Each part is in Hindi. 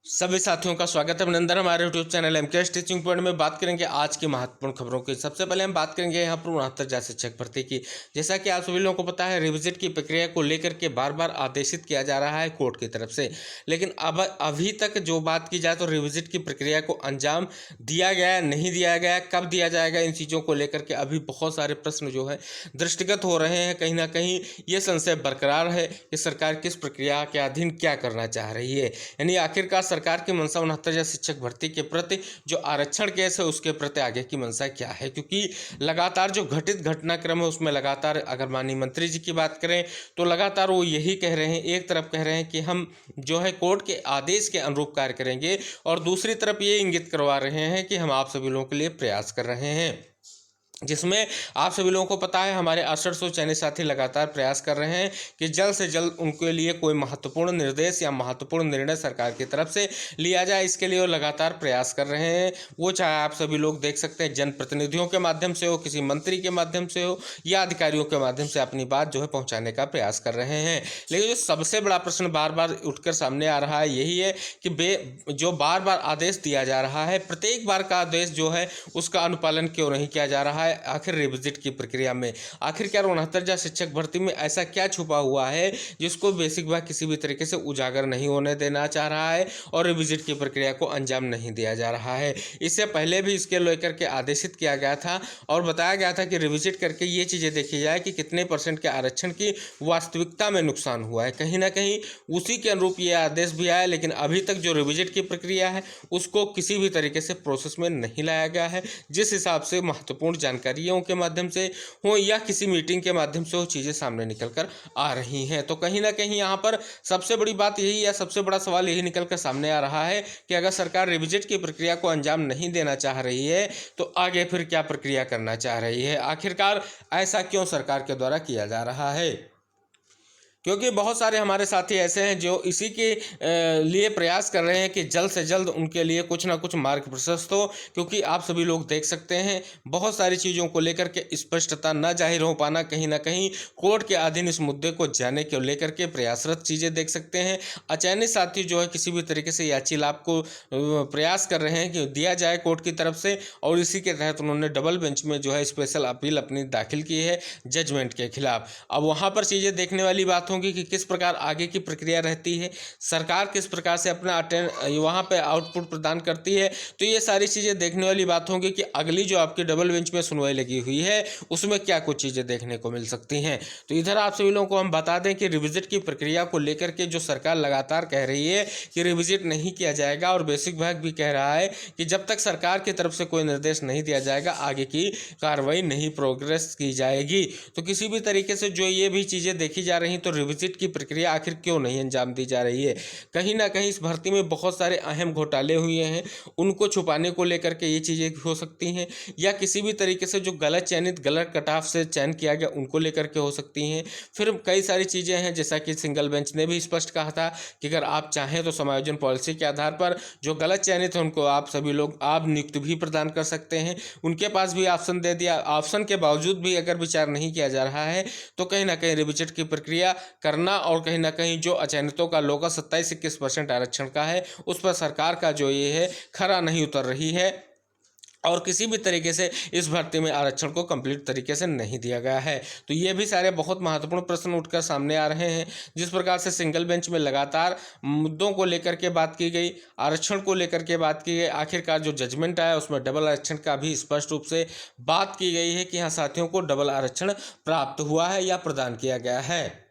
सभी साथियों का स्वागत है अभिनंदन हमारे YouTube channel MK teaching point में। बात करेंगे आज की महत्वपूर्ण खबरों की। सबसे पहले हम बात करेंगे यहाँ पर 69,000 शिक्षक भर्ती की। जैसा कि आप सभी लोगों को पता है, रिविजिट की प्रक्रिया को लेकर के बार बार आदेशित किया जा रहा है कोर्ट की तरफ से, लेकिन अब अभी तक जो बात की जाए तो रिविजिट की प्रक्रिया को अंजाम दिया गया, नहीं दिया गया, कब दिया जाएगा, इन चीज़ों को लेकर के अभी बहुत सारे प्रश्न जो है दृष्टिगत हो रहे हैं। कहीं ना कहीं ये संशय बरकरार है कि सरकार किस प्रक्रिया के अधीन क्या करना चाह रही है। यानी आखिरकार सरकार की मंशा 69,000 शिक्षक भर्ती के प्रति जो आरक्षण केस है उसके प्रति आगे की मंशा क्या है, क्योंकि लगातार जो घटित घटनाक्रम है उसमें लगातार अगर माननीय मंत्री जी की बात करें तो लगातार वो यही कह रहे हैं, एक तरफ कह रहे हैं कि हम जो है कोर्ट के आदेश के अनुरूप कार्य करेंगे और दूसरी तरफ ये इंगित करवा रहे हैं कि हम आप सभी लोगों के लिए प्रयास कर रहे हैं, जिसमें आप सभी लोगों को पता है हमारे 6800 चैनल साथी लगातार प्रयास कर रहे हैं कि जल्द से जल्द उनके लिए कोई महत्वपूर्ण निर्देश या महत्वपूर्ण निर्णय सरकार की तरफ से लिया जाए। इसके लिए वो लगातार प्रयास कर रहे हैं। वो चाहे आप सभी लोग देख सकते हैं जनप्रतिनिधियों के माध्यम से हो, किसी मंत्री के माध्यम से हो या अधिकारियों के माध्यम से अपनी बात जो है पहुँचाने का प्रयास कर रहे हैं। लेकिन जो सबसे बड़ा प्रश्न बार बार उठकर सामने आ रहा है यही है कि जो बार बार आदेश दिया जा रहा है, प्रत्येक बार का आदेश जो है उसका अनुपालन क्यों नहीं किया जा रहा है। आखिर रिविजिट की प्रक्रिया में आखिरकार 69,000 शिक्षक भर्ती में ऐसा क्या छुपा हुआ है जिसको बेसिक भाग किसी भी तरीके से उजागर नहीं होने देना चाह रहा है और रिविजिट की प्रक्रिया को अंजाम नहीं दिया जा रहा है। इससे पहले भी इसके लेकर के आदेशित किया गया था और बताया गया था कि रिविजिट करके ये चीज़ें देखी जाए कि कितने % के आरक्षण की वास्तविकता में नुकसान हुआ है। कहीं ना कहीं उसी के अनुरूप ये आदेश भी आया, लेकिन अभी तक जो रिविजिट की प्रक्रिया है उसको किसी भी तरीके से प्रोसेस में नहीं लाया गया है। जिस हिसाब से महत्वपूर्ण जानकारियों के माध्यम से हो या किसी मीटिंग के माध्यम से वो चीज़ें सामने निकल कर आ रही हैं, तो कहीं ना कहीं यहाँ पर सबसे बड़ी बात यही या सबसे बड़ा सवाल यही निकल कर सामने आ रहा है कि अगर सरकार रिविजिट की प्रक्रिया को अंजाम नहीं देना चाह रही है तो आगे फिर क्या प्रक्रिया करना चाह रही है। आखिरकार ऐसा क्यों सरकार के द्वारा किया जा रहा है, क्योंकि बहुत सारे हमारे साथी ऐसे हैं जो इसी के लिए प्रयास कर रहे हैं कि जल्द से जल्द उनके लिए कुछ ना कुछ मार्ग प्रशस्त हो। क्योंकि आप सभी लोग देख सकते हैं बहुत सारी चीज़ों को लेकर के स्पष्टता न जाहिर हो पाना, कहीं ना कहीं कोर्ट के अधीन इस मुद्दे को जाने को लेकर के प्रयासरत चीज़ें देख सकते हैं। अचयनित साथी जो है किसी भी तरीके से याची लाभ को प्रयास कर रहे हैं कि दिया जाए कोर्ट की तरफ से, और इसी के तहत उन्होंने डबल बेंच में जो है स्पेशल अपील अपनी दाखिल की है जजमेंट के खिलाफ। अब वहाँ पर चीज़ें देखने वाली बात होंगी कि किस प्रकार आगे की प्रक्रिया रहती है, सरकार किस प्रकार से अपना वहाँ पे आउटपुट प्रदान करती है। तो ये सारी चीज़ें देखने वाली बात होंगी कि अगली जो आपकी डबल बेंच में सुनवाई लगी हुई है उसमें क्या कुछ चीज़ें देखने को मिल सकती हैं। तो इधर आप सभी लोगों को हम बता दें कि रिविजिट की प्रक्रिया को लेकर के जो सरकार लगातार कह रही है कि रिविजिट नहीं किया जाएगा, और बेसिक विभाग भी कह रहा है कि जब तक सरकार की तरफ से कोई निर्देश नहीं दिया जाएगा आगे की कार्रवाई नहीं प्रोग्रेस की जाएगी। तो किसी भी तरीके से जो ये भी चीज़ें देखी जा रही तो रिविजिट की प्रक्रिया आखिर क्यों नहीं अंजाम दी जा रही है। कहीं ना कहीं इस भर्ती में बहुत सारे अहम घोटाले हुए हैं, उनको छुपाने को लेकर के ये चीज़ें हो सकती हैं, या किसी भी तरीके से जो गलत चयनित गलत कट ऑफ से चयन किया गया उनको लेकर के हो सकती हैं। फिर कई सारी चीज़ें हैं जैसा कि सिंगल बेंच ने भी स्पष्ट कहा था कि अगर आप चाहें तो समायोजन पॉलिसी के आधार पर जो गलत चयनित है उनको आप सभी लोग आप नियुक्ति भी प्रदान कर सकते हैं। उनके पास भी ऑप्शन दे दिया, ऑप्शन के बावजूद भी अगर विचार नहीं किया जा रहा है तो कहीं ना कहीं रिविजिट की प्रक्रिया करना और कहीं ना कहीं जो अचयनितों का लोकल 27-21% आरक्षण का है उस पर सरकार का जो ये है खरा नहीं उतर रही है, और किसी भी तरीके से इस भर्ती में आरक्षण को कंप्लीट तरीके से नहीं दिया गया है। तो ये भी सारे बहुत महत्वपूर्ण प्रश्न उठकर सामने आ रहे हैं। जिस प्रकार से सिंगल बेंच में लगातार मुद्दों को लेकर के बात की गई, आरक्षण को लेकर के बात की गई, आखिरकार जो जजमेंट आया उसमें डबल आरक्षण का भी स्पष्ट रूप से बात की गई है कि यहाँ साथियों को डबल आरक्षण प्राप्त हुआ है या प्रदान किया गया है।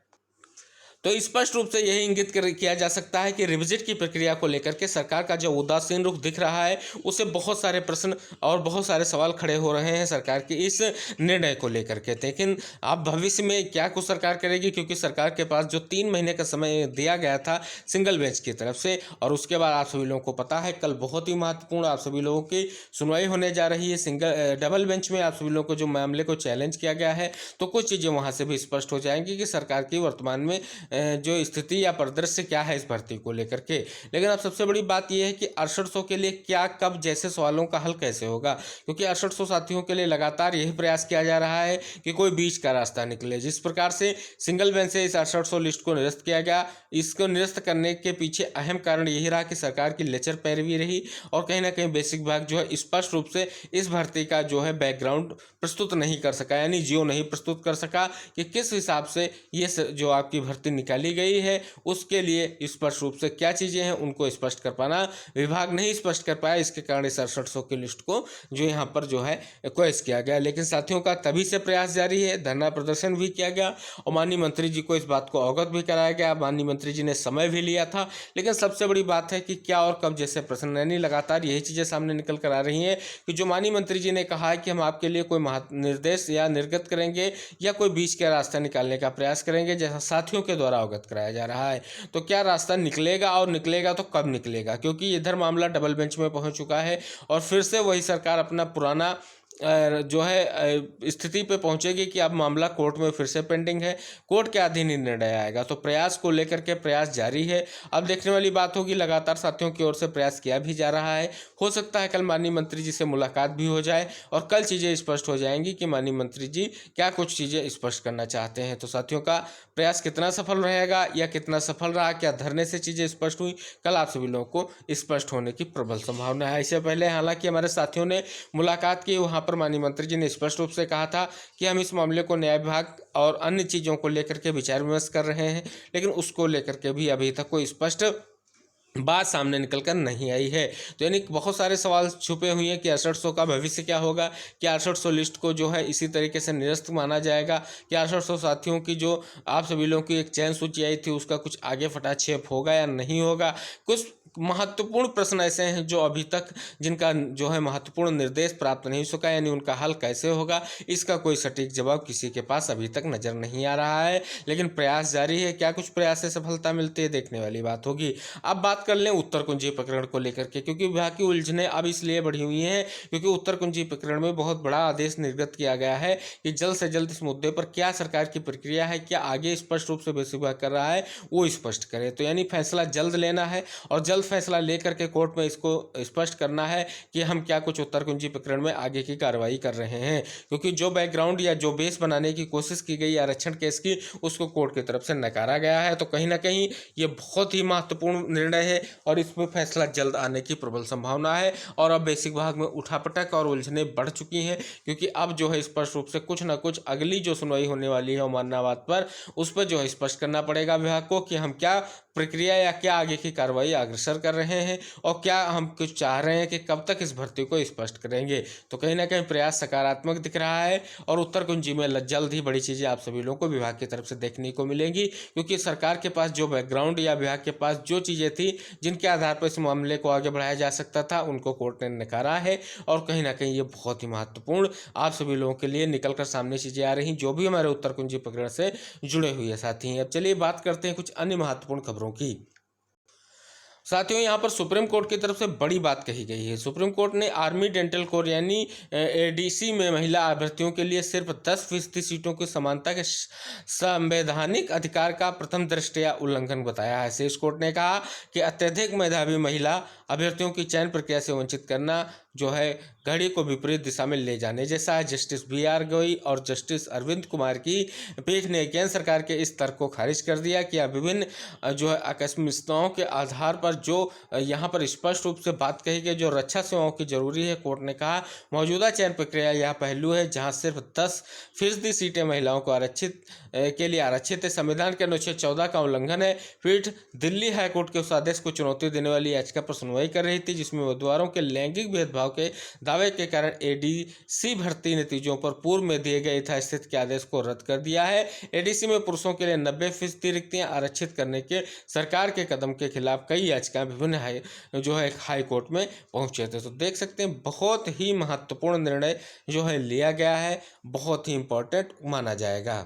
तो स्पष्ट रूप से यही इंगित किया जा सकता है कि रिविजिट की प्रक्रिया को लेकर के सरकार का जो उदासीन रुख दिख रहा है उससे बहुत सारे प्रश्न और बहुत सारे सवाल खड़े हो रहे हैं सरकार के इस निर्णय को लेकर के। लेकिन अब भविष्य में क्या कुछ सरकार करेगी, क्योंकि सरकार के पास जो 3 महीने का समय दिया गया था सिंगल बेंच की तरफ से, और उसके बाद आप सभी लोगों को पता है कल बहुत ही महत्वपूर्ण आप सभी लोगों की सुनवाई होने जा रही है डबल बेंच में। आप सभी लोगों को जो मामले को चैलेंज किया गया है तो कुछ चीज़ें वहाँ से भी स्पष्ट हो जाएंगी कि सरकार की वर्तमान में जो स्थिति या परिदृश्य क्या है इस भर्ती को लेकर के। लेकिन अब सबसे बड़ी बात यह है कि 6800 के लिए क्या, कब जैसे सवालों का हल कैसे होगा, क्योंकि 6800 साथियों के लिए लगातार यही प्रयास किया जा रहा है कि कोई बीच का रास्ता निकले। जिस प्रकार से सिंगल बेंच से इस 6800 लिस्ट को निरस्त किया गया, इसको निरस्त करने के पीछे अहम कारण यही रहा कि सरकार की लेचर पैरवी रही और कहीं ना कहीं बेसिक विभाग जो है स्पष्ट रूप से इस भर्ती का जो है बैकग्राउंड प्रस्तुत नहीं कर सका, यानी जियो नहीं प्रस्तुत कर सका कि किस हिसाब से ये जो आपकी भर्ती निकाली गई है उसके लिए स्पष्ट रूप से क्या चीज़ें हैं उनको स्पष्ट कर पाना विभाग नहीं स्पष्ट कर पाया। इसके कारण इस 6800 की लिस्ट को जो यहाँ पर जो है क्वेश्चन किया गया। लेकिन साथियों का तभी से प्रयास जारी है, धरना प्रदर्शन भी किया गया और माननीय मंत्री जी को इस बात को अवगत भी कराया गया। माननीय मंत्री जी ने समय भी लिया था। लेकिन सबसे बड़ी बात है कि क्या और कब जैसे प्रश्न, यानी लगातार यही चीज़ें सामने निकल कर आ रही हैं कि जो माननीय मंत्री जी ने कहा है कि हम आपके लिए कोई निर्देश या निर्गत करेंगे या कोई बीच का रास्ता निकालने का प्रयास करेंगे, जैसा साथियों के द्वारा अवगत कराया जा रहा है। तो क्या रास्ता निकलेगा और निकलेगा तो कब निकलेगा, क्योंकि इधर मामला डबल बेंच में पहुंच चुका है और फिर से वही सरकार अपना पुराना जो है स्थिति पे पहुंचेगी कि अब मामला कोर्ट में फिर से पेंडिंग है, कोर्ट के अधीन ही निर्णय आएगा। तो प्रयास को लेकर के प्रयास जारी है। अब देखने वाली बात होगी, लगातार साथियों की ओर से प्रयास किया भी जा रहा है। हो सकता है कल माननीय मंत्री जी से मुलाकात भी हो जाए और कल चीज़ें स्पष्ट हो जाएंगी कि माननीय मंत्री जी क्या कुछ चीज़ें स्पष्ट करना चाहते हैं। तो साथियों का प्रयास कितना सफल रहेगा या कितना सफल रहा, क्या धरने से चीज़ें स्पष्ट हुई, कल आप सभी लोगों को स्पष्ट होने की प्रबल संभावना है। इससे पहले हालांकि हमारे साथियों ने मुलाकात की, वहाँ पर माननीय मंत्री जी ने स्पष्ट रूप से कहा था कि हम इस मामले को न्याय विभाग और अन्य चीज़ों को लेकर के विचार विमर्श कर रहे हैं, लेकिन उसको लेकर के भी अभी तक कोई स्पष्ट बात सामने निकल कर नहीं आई है। तो यानी बहुत सारे सवाल छुपे हुए हैं कि 6800 का भविष्य क्या होगा, क्या 6800 लिस्ट को जो है इसी तरीके से निरस्त माना जाएगा, क्या 6800 साथियों की जो आप सभी लोगों की एक चयन सूची आई थी उसका कुछ आगे फटाक्षेप होगा या नहीं होगा। कुछ महत्वपूर्ण प्रश्न ऐसे हैं जो अभी तक जिनका जो है महत्वपूर्ण निर्देश प्राप्त नहीं हो सका, यानी उनका हल कैसे होगा इसका कोई सटीक जवाब किसी के पास अभी तक नजर नहीं आ रहा है। लेकिन प्रयास जारी है, क्या कुछ प्रयास से सफलता मिलती है देखने वाली बात होगी। अब बात कर लें उत्तर कुंजी प्रकरण को लेकर के, क्योंकि विभाग की उलझने अब इसलिए बढ़ी हुई हैं क्योंकि उत्तर कुंजी प्रकरण में बहुत बड़ा आदेश निर्गत किया गया है कि जल्द से जल्द इस मुद्दे पर क्या सरकार की प्रक्रिया है, क्या आगे स्पष्ट रूप से विभाग कर रहा है वो स्पष्ट करे। तो यानी फैसला जल्द लेना है और जल्द फैसला लेकर के कोर्ट में इसको स्पष्ट करना है कि हम क्या कुछ उत्तर कुंजी प्रकरण में आगे की कार्रवाई कर रहे हैं, क्योंकि जो बैकग्राउंड या जो बेस बनाने की कोशिश की गई आरक्षण केस की उसको कोर्ट की तरफ से नकारा गया है। तो कहीं ना कहीं ये बहुत ही महत्वपूर्ण निर्णय है और इसमें फैसला जल्द आने की प्रबल संभावना है। और अब बेसिक भाग में उठापटक और उलझने बढ़ चुकी हैं, क्योंकि अब जो है स्पष्ट रूप से कुछ ना कुछ अगली जो सुनवाई होने वाली है मान्यवाद पर, उस पर जो है स्पष्ट करना पड़ेगा विभाग को कि हम क्या प्रक्रिया या क्या आगे की कार्रवाई अग्रसर कर रहे हैं और क्या हम कुछ चाह रहे हैं कि कब तक इस भर्ती को स्पष्ट करेंगे। तो कहीं ना कहीं प्रयास सकारात्मक दिख रहा है और उत्तर कुंजी में जल्द ही बड़ी चीज़ें आप सभी लोगों को विभाग की तरफ से देखने को मिलेंगी, क्योंकि सरकार के पास जो बैकग्राउंड या विभाग के पास जो चीज़ें थी जिनके आधार पर इस मामले को आगे बढ़ाया जा सकता था उनको कोर्ट ने नकारा है। और कहीं ना कहीं ये बहुत ही महत्वपूर्ण आप सभी लोगों के लिए निकल कर सामने चीज़ें आ रही जो भी हमारे उत्तर कुंजी प्रकरण से जुड़े हुए साथी हैं। अब चलिए बात करते हैं कुछ अन्य महत्वपूर्ण खबरों की। साथियों यहाँ पर सुप्रीम कोर्ट की तरफ से बड़ी बात कही गई है। सुप्रीम कोर्ट ने आर्मी डेंटल कोर यानी एडीसी में महिला अभ्यर्थियों के लिए सिर्फ 10% सीटों की समानता के संवैधानिक अधिकार का प्रथम दृष्टया उल्लंघन बताया है। शीर्ष कोर्ट ने कहा कि अत्यधिक मेधावी महिला अभ्यर्थियों की चयन प्रक्रिया से वंचित करना जो है घड़ी को विपरीत दिशा में ले जाने जैसा है। जस्टिस BR गवई और जस्टिस अरविंद कुमार की पीठ ने केंद्र सरकार के इस तर्क को खारिज कर दिया कि विभिन्न जो है आकस्मिकताओं के आधार पर जो यहाँ पर स्पष्ट रूप से बात कही गई जो रक्षा सेवाओं की जरूरी है। कोर्ट ने कहा मौजूदा चयन प्रक्रिया यह पहलू है जहाँ सिर्फ 10% सीटें महिलाओं को आरक्षित के लिए आरक्षित है। संविधान के अनुच्छेद 14 का उल्लंघन है। पीठ दिल्ली हाईकोर्ट के उस आदेश को चुनौती देने वाली याचिका पर सुनवाई कर रही थी जिसमें उम्मीदवारों के लैंगिक भेदभाव के दावे के कारण एडीसी भर्ती नतीजों पर पूर्व में दिए गए यथास्थिति के आदेश को रद्द कर दिया है। एडीसी में पुरुषों के लिए 90% रिक्तियां आरक्षित करने के सरकार के कदम के खिलाफ कई याचिकाएं विभिन्न जो है हाई कोर्ट में पहुंचे थे। तो देख सकते हैं बहुत ही महत्वपूर्ण निर्णय जो है लिया गया है, बहुत ही इंपॉर्टेंट माना जाएगा।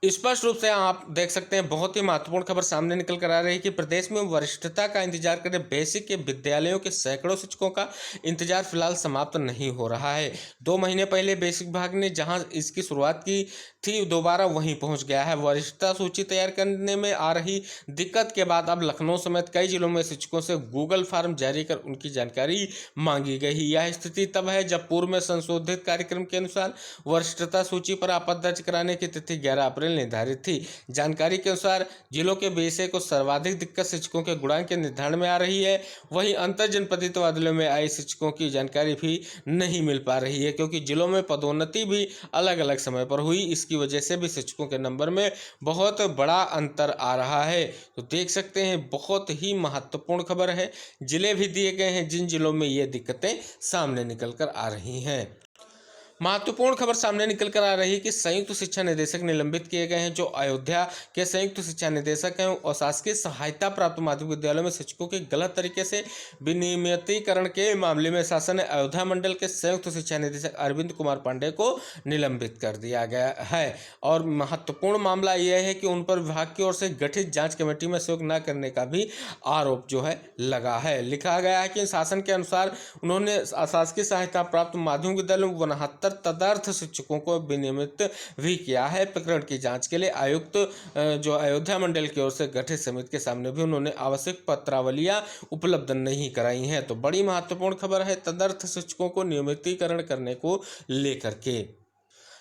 स्पष्ट रूप से आप देख सकते हैं, बहुत ही महत्वपूर्ण खबर सामने निकल कर आ रही है कि प्रदेश में वरिष्ठता का इंतजार कर रहे बेसिक के विद्यालयों के सैकड़ों शिक्षकों का इंतजार फिलहाल समाप्त नहीं हो रहा है। 2 महीने पहले बेसिक विभाग ने जहां इसकी शुरुआत की थी, दोबारा वहीं पहुंच गया है। वरिष्ठता सूची तैयार करने में आ रही दिक्कत के बाद अब लखनऊ समेत कई जिलों में शिक्षकों से गूगल फॉर्म जारी कर उनकी जानकारी मांगी गई। यह स्थिति तब है जब पूर्व में संशोधित कार्यक्रम के अनुसार वरिष्ठता सूची पर आपत्ति दर्ज कराने की तिथि 11 अप्रैल निर्धारित थी। जानकारी के अनुसार जिलों के विषय को सर्वाधिक दिक्कत शिक्षकों के गुणांक के निर्धारण में आ रही है। वहीं अंतर जनपदीय तबादलों में आए शिक्षकों की जानकारी भी नहीं मिल पा रही है, क्योंकि जिलों में पदोन्नति भी अलग अलग समय पर हुई। इसकी वजह से भी शिक्षकों के नंबर में बहुत बड़ा अंतर आ रहा है। तो देख सकते हैं, बहुत ही महत्वपूर्ण खबर है। जिले भी दिए गए हैं जिन जिलों में ये दिक्कतें सामने निकल कर आ रही हैं। महत्वपूर्ण खबर सामने निकल कर आ रही है कि संयुक्त शिक्षा निदेशक निलंबित किए गए हैं। जो अयोध्या के संयुक्त शिक्षा निदेशक हैं और शासकीय सहायता प्राप्त माध्यमिक विद्यालयों में शिक्षकों के गलत तरीके से विनियमितीकरण के मामले में शासन ने अयोध्या मंडल के संयुक्त शिक्षा निदेशक अरविंद कुमार पांडे को निलंबित कर दिया गया है। और महत्वपूर्ण मामला यह है कि उन पर विभाग की ओर से गठित जाँच कमेटी में सहयोग न करने का भी आरोप जो है लगा है। लिखा गया है कि शासन के अनुसार उन्होंने शासकीय सहायता प्राप्त माध्यमिक विद्यालयों में 69 तदर्थ शिक्षकों को विनियमित भी किया है। प्रकरण की जांच के लिए आयुक्त जो अयोध्या मंडल की ओर से गठित समिति के सामने भी उन्होंने आवश्यक पत्रावलियां उपलब्ध नहीं कराई हैं। तो बड़ी महत्वपूर्ण खबर है तदर्थ शिक्षकों को नियमितीकरण करने को लेकर के।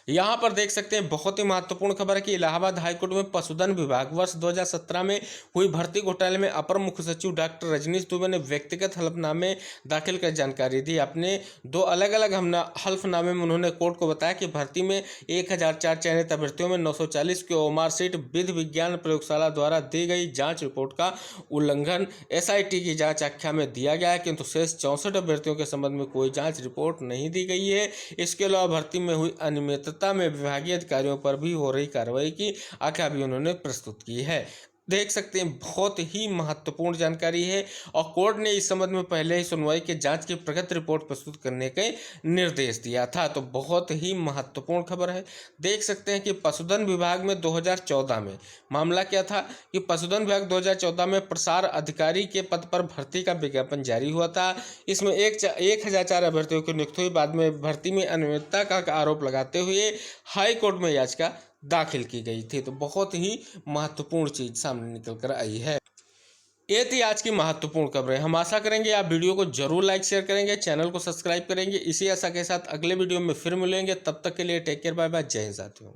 यहाँ पर देख सकते हैं, बहुत ही महत्वपूर्ण खबर है कि इलाहाबाद हाईकोर्ट में पशुधन विभाग वर्ष 2017 में हुई भर्ती घोटाले में अपर मुख्य सचिव डॉक्टर रजनीश दुबे ने व्यक्तिगत हलफनामे दाखिल कर जानकारी दी। अपने 2 अलग अलग हल्फनामे में उन्होंने कोर्ट को बताया कि भर्ती में 1004 चयनित अभ्यर्थियों में 940 की ओमार सीट विधि विज्ञान प्रयोगशाला द्वारा दी गई जाँच रिपोर्ट का उल्लंघन SIT की जाँच आख्या में दिया गया है, किंतु शेष 64 अभ्यर्थियों के संबंध में कोई जाँच रिपोर्ट नहीं दी गई है। इसके अलावा भर्ती में हुई अनियमितता में विभागीय अधिकारियों पर भी हो रही कार्रवाई की आख्या भी उन्होंने प्रस्तुत की है। देख सकते हैं, बहुत ही महत्वपूर्ण जानकारी है और कोर्ट ने इस संबंध में पहले ही सुनवाई के जांच की प्रगति रिपोर्ट प्रस्तुत करने के निर्देश दिया था। तो बहुत ही महत्वपूर्ण खबर है। देख सकते हैं कि पशुधन विभाग में 2014 में मामला क्या था कि पशुधन विभाग 2014 में प्रसार अधिकारी के पद पर भर्ती का विज्ञापन जारी हुआ था। इसमें 1004 अभ्यर्थियों की नियुक्ति हुई। बाद में भर्ती में अनियमितता का आरोप लगाते हुए हाई कोर्ट में याचिका दाखिल की गई थी। तो बहुत ही महत्वपूर्ण चीज सामने निकल कर आई है। ये थी आज की महत्वपूर्ण खबरें। हम आशा करेंगे आप वीडियो को जरूर लाइक शेयर करेंगे, चैनल को सब्सक्राइब करेंगे। इसी आशा के साथ अगले वीडियो में फिर मिलेंगे। तब तक के लिए टेक केयर, बाय बाय, जय हिंद साथियों।